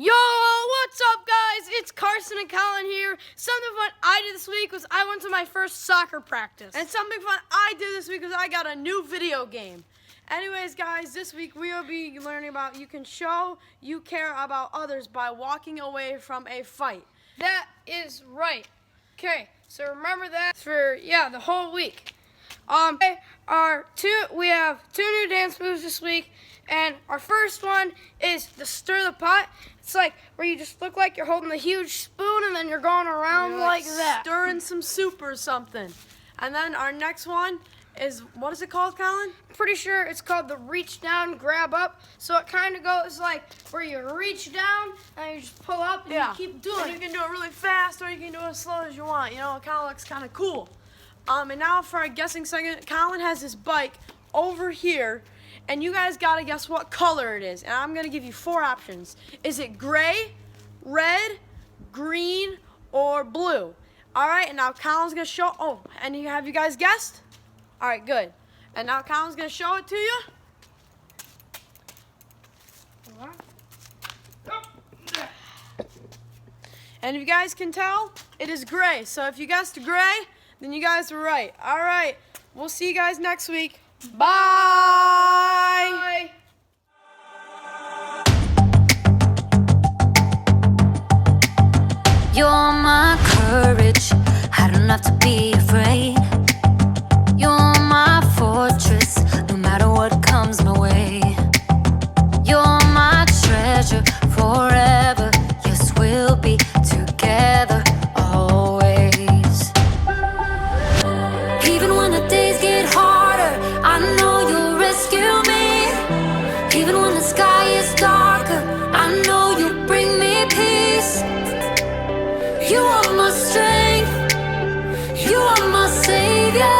Yo, what's up, guys? It's Carson and Colin here. Something fun I did this week was I went to my first soccer practice. And something fun I did this week was I got a new video game. Anyways, guys, this week we will be learning about you can show you care about others by walking away from a fight. That is right. Okay, so remember that for, the whole week. We have two new dance moves this week, and our first one is the stir the pot. It's like where you just look like you're holding a huge spoon and then you're going around like that. Stirring some soup or something. And then our next one is, what is it called, Colin? I'm pretty sure it's called the reach down, grab up. So it kind of goes like where you reach down and you just pull up and you keep doing it. You can do it really fast or you can do it as slow as you want. You know, it kind of looks kind of cool. And now for our guessing segment, Colin has his bike over here, and you guys gotta guess what color it is. And I'm gonna give you four options. Is it gray, red, green, or blue? All right, and now Colin's gonna show, and have you guys guessed? All right, good. And now Colin's gonna show it to you. And if you guys can tell, it is gray. So if you guessed gray, then you guys were right. All right, we'll see you guys next week. Bye. You're my courage, I don't have to be afraid. You're my fortress, no matter what comes my way. You're my treasure forever, yes, we'll be together always. Even when the days get harder, I know you'll rescue me. Even when the sky is darker, I know you'll bring me peace. You are my strength, you are my savior.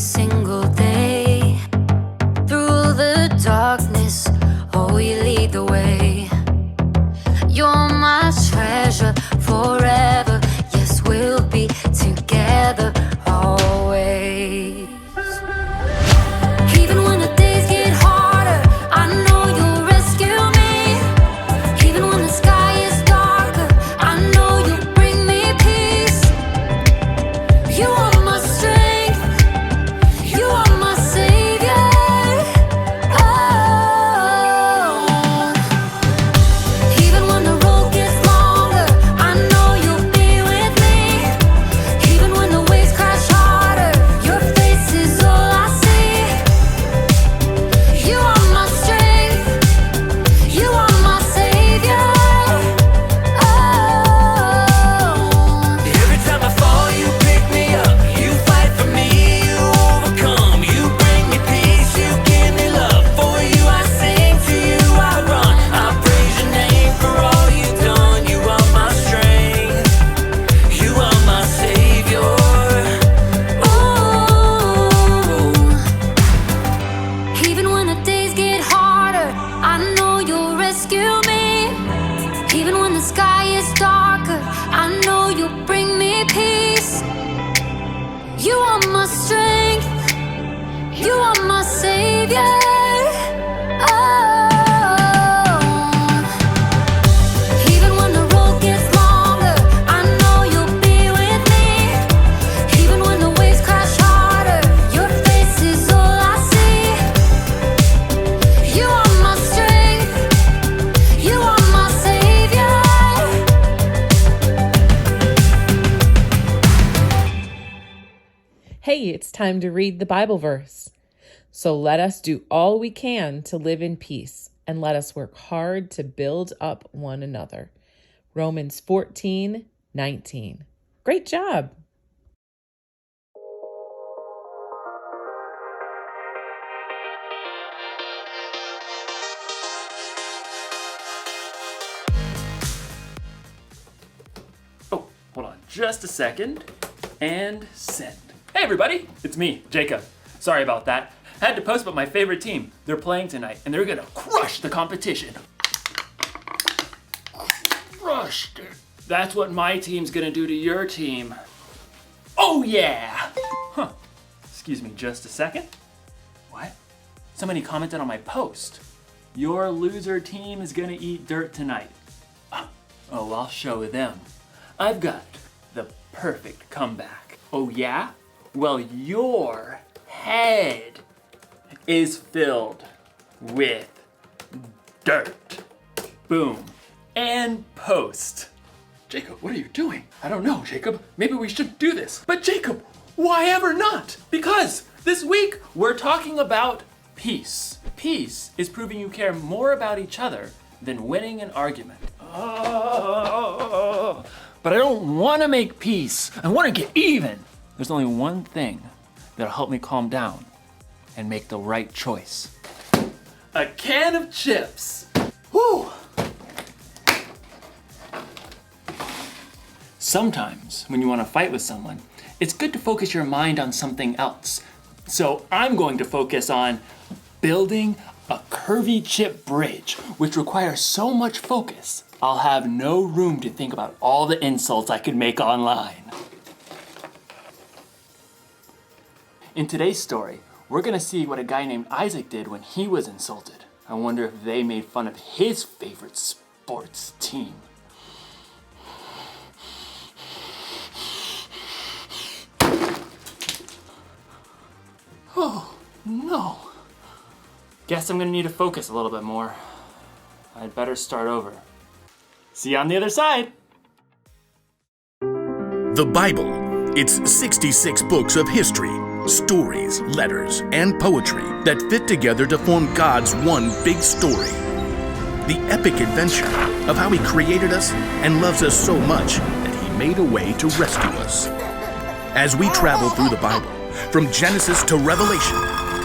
Single day through the darkness, oh, you lead the way. You're my treasure forever, yes, we'll be together always. Even when the days get harder, I know you'll rescue me. Even when the sky is darker, I know you'll bring me peace. You are my strength, you are my savior. Oh, even when the road gets longer, I know you'll be with me. Even when the waves crash harder, your face is all I see. You are my strength, you are my savior. Oh, Every time I fall, you pick me up. You fight for me, you overcome. You bring me peace, you give me love. For you I sing, to you I run. I praise your name for all you've done. You are my strength, you are my savior. even when the days get harder, I know you'll rescue me. Even when the sky is darker, I know you'll bring me peace. You are my strength, you are my savior. Oh, even when the road gets longer, I know you'll be with me. Even when the waves crash harder, your face is all I see. You are my strength, you are my savior. Hey, it's time to read the Bible verse. So let us do all we can to live in peace, and let us work hard to build up one another. Romans 14:19. Great job. Oh, hold on just a second. And send. Hey everybody, it's me, Jacob. Sorry about that. I had to post about my favorite team. They're playing tonight and they're gonna crush the competition. Crushed it. That's what my team's gonna do to your team. Oh yeah! Huh. Excuse me just a second. What? Somebody commented on my post. Your loser team is gonna eat dirt tonight. Oh, I'll show them. I've got the perfect comeback. Oh yeah? Well, your head is filled with dirt. Boom. And post. Jacob, what are you doing? I don't know, Jacob. Maybe we should do this. But Jacob, why ever not? Because this week we're talking about peace. Peace is proving you care more about each other than winning an argument. Oh, but I don't want to make peace. I want to get even. There's only one thing that'll help me calm down and make the right choice. A can of chips. Whew. Sometimes when you want to fight with someone, it's good to focus your mind on something else. So I'm going to focus on building a curvy chip bridge, which requires so much focus, I'll have no room to think about all the insults I could make online. In today's story, we're gonna see what a guy named Isaac did when he was insulted. I wonder if they made fun of his favorite sports team. Oh, no. Guess I'm gonna need to focus a little bit more. I'd better start over. See you on the other side. The Bible. It's 66 books of history, stories, letters, and poetry that fit together to form God's one big story. The epic adventure of how He created us and loves us so much that He made a way to rescue us. As we travel through the Bible, from Genesis to Revelation,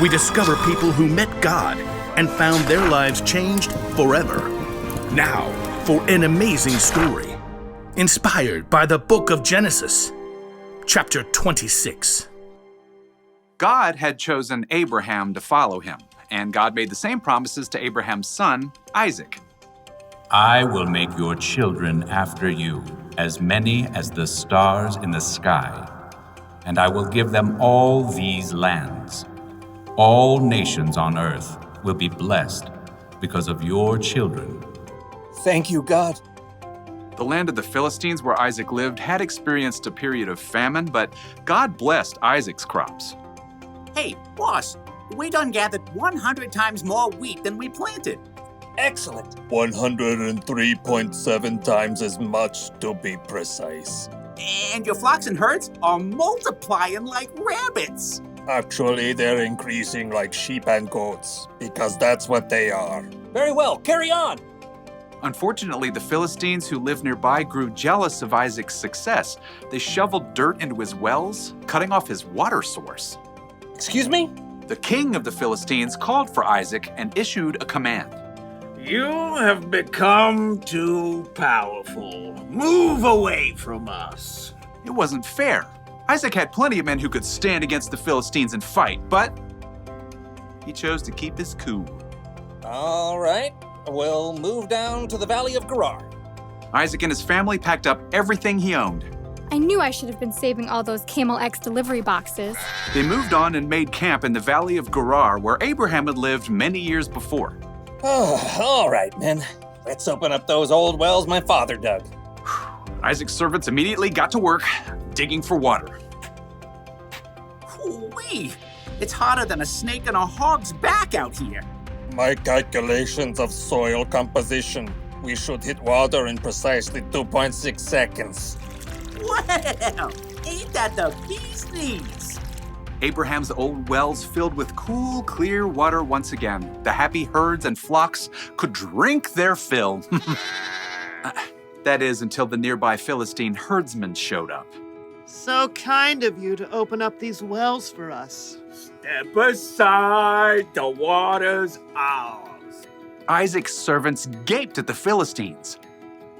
we discover people who met God and found their lives changed forever. Now, for an amazing story, inspired by the book of Genesis, chapter 26. God had chosen Abraham to follow him, and God made the same promises to Abraham's son, Isaac. I will make your children after you, as many as the stars in the sky, and I will give them all these lands. All nations on earth will be blessed because of your children. Thank you, God. The land of the Philistines where Isaac lived had experienced a period of famine, but God blessed Isaac's crops. Hey, boss, we done gathered 100 times more wheat than we planted. Excellent. 103.7 times as much to be precise. And your flocks and herds are multiplying like rabbits. Actually, they're increasing like sheep and goats, because that's what they are. Very well, carry on. Unfortunately, the Philistines who lived nearby grew jealous of Isaac's success. They shoveled dirt into his wells, cutting off his water source. Excuse me? The king of the Philistines called for Isaac and issued a command. You have become too powerful. Move away from us. It wasn't fair. Isaac had plenty of men who could stand against the Philistines and fight, but he chose to keep his cool. All right, we'll move down to the Valley of Gerar. Isaac and his family packed up everything he owned. I knew I should have been saving all those Camel X delivery boxes. They moved on and made camp in the Valley of Gerar, where Abraham had lived many years before. Oh, all right, men. Let's open up those old wells my father dug. Isaac's servants immediately got to work, digging for water. Ooh-wee! It's hotter than a snake in a hog's back out here. My calculations of soil composition. We should hit water in precisely 2.6 seconds. Well, ain't that the bee's knees? Abraham's old wells filled with cool, clear water once again. The happy herds and flocks could drink their fill. That is, until the nearby Philistine herdsmen showed up. So kind of you to open up these wells for us. Step aside, the water's ours. Isaac's servants gaped at the Philistines.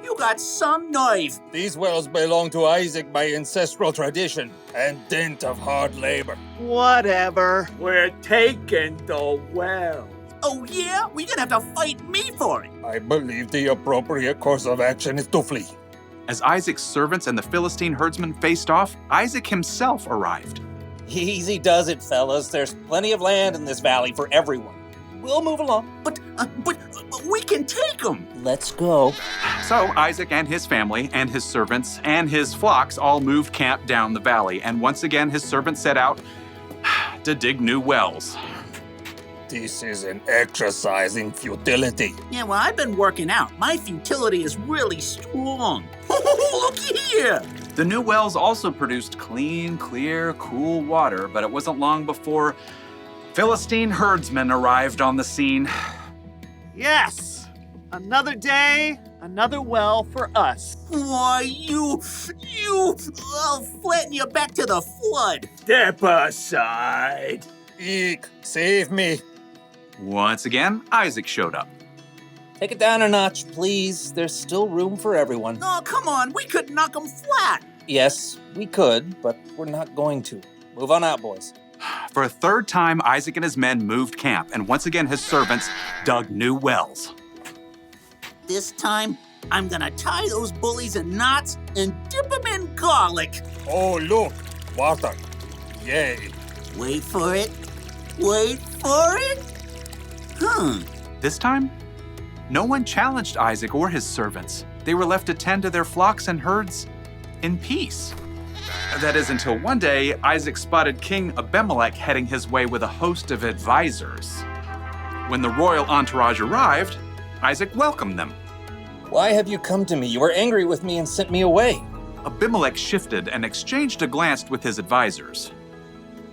You got some nerve. These wells belong to Isaac by ancestral tradition and dint of hard labor. Whatever. We're taking the well. Oh yeah? We're gonna have to fight me for it. I believe the appropriate course of action is to flee. As Isaac's servants and the Philistine herdsmen faced off, Isaac himself arrived. Easy does it, fellas. There's plenty of land in this valley for everyone. We'll move along. But we can take them. Let's go. So Isaac and his family and his servants and his flocks all moved camp down the valley, and once again his servants set out to dig new wells. This is an exercise in futility. Yeah, well, I've been working out. My futility is really strong. Look here. The new wells also produced clean, clear, cool water, but it wasn't long before Philistine herdsmen arrived on the scene. Yes! Another day, another well for us. Why, I'll flatten you back to the flood. Step aside. Eek, save me. Once again, Isaac showed up. Take it down a notch, please. There's still room for everyone. Oh, come on. We could knock them flat. Yes, we could, but we're not going to. Move on out, boys. For a third time, Isaac and his men moved camp, and once again his servants dug new wells. This time, I'm gonna tie those bullies in knots and dip them in garlic. Oh, look. Water. Yay. Wait for it. Wait for it. This time, no one challenged Isaac or his servants. They were left to tend to their flocks and herds in peace. That is until one day, Isaac spotted King Abimelech heading his way with a host of advisors. When the royal entourage arrived, Isaac welcomed them. Why have you come to me? You were angry with me and sent me away. Abimelech shifted and exchanged a glance with his advisors.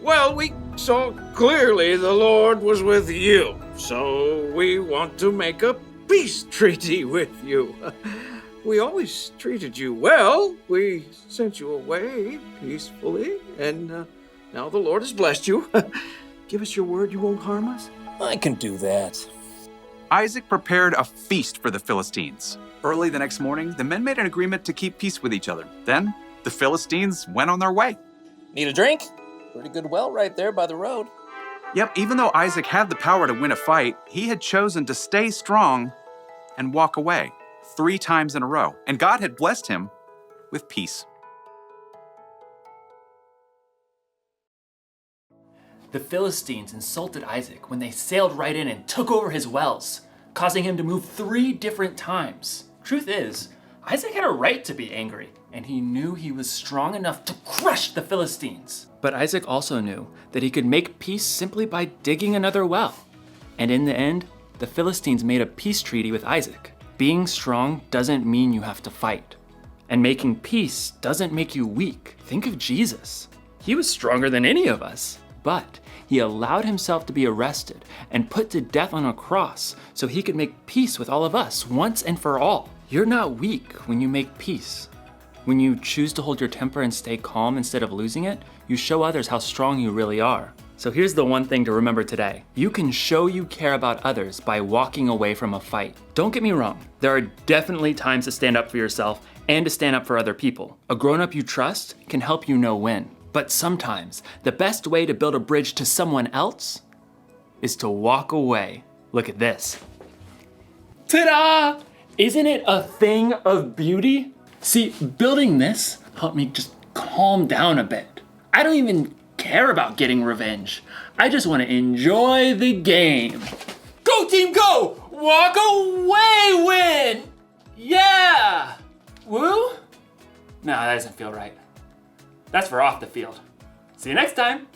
Well, we saw clearly the Lord was with you, so we want to make a peace treaty with you. We always treated you well. We sent you away peacefully, and now the Lord has blessed you. Give us your word you won't harm us. I can do that. Isaac prepared a feast for the Philistines. Early the next morning, the men made an agreement to keep peace with each other. Then, the Philistines went on their way. Need a drink? Pretty good well right there by the road. Yep, even though Isaac had the power to win a fight, he had chosen to stay strong and walk away 3 times in a row. And God had blessed him with peace. The Philistines insulted Isaac when they sailed right in and took over his wells, causing him to move 3 different times. Truth is, Isaac had a right to be angry, and he knew he was strong enough to crush the Philistines. But Isaac also knew that he could make peace simply by digging another well. And in the end, the Philistines made a peace treaty with Isaac. Being strong doesn't mean you have to fight. And making peace doesn't make you weak. Think of Jesus. He was stronger than any of us. But he allowed himself to be arrested and put to death on a cross so he could make peace with all of us once and for all. You're not weak when you make peace. When you choose to hold your temper and stay calm instead of losing it, you show others how strong you really are. So here's the one thing to remember today. You can show you care about others by walking away from a fight. Don't get me wrong, there are definitely times to stand up for yourself and to stand up for other people. A grown-up you trust can help you know when. But sometimes, the best way to build a bridge to someone else is to walk away. Look at this. Ta-da! Isn't it a thing of beauty? See, building this helped me just calm down a bit. I don't even care about getting revenge. I just want to enjoy the game. Go team go! Walk away win! Yeah! Woo? No, that doesn't feel right. That's for off the field. See you next time.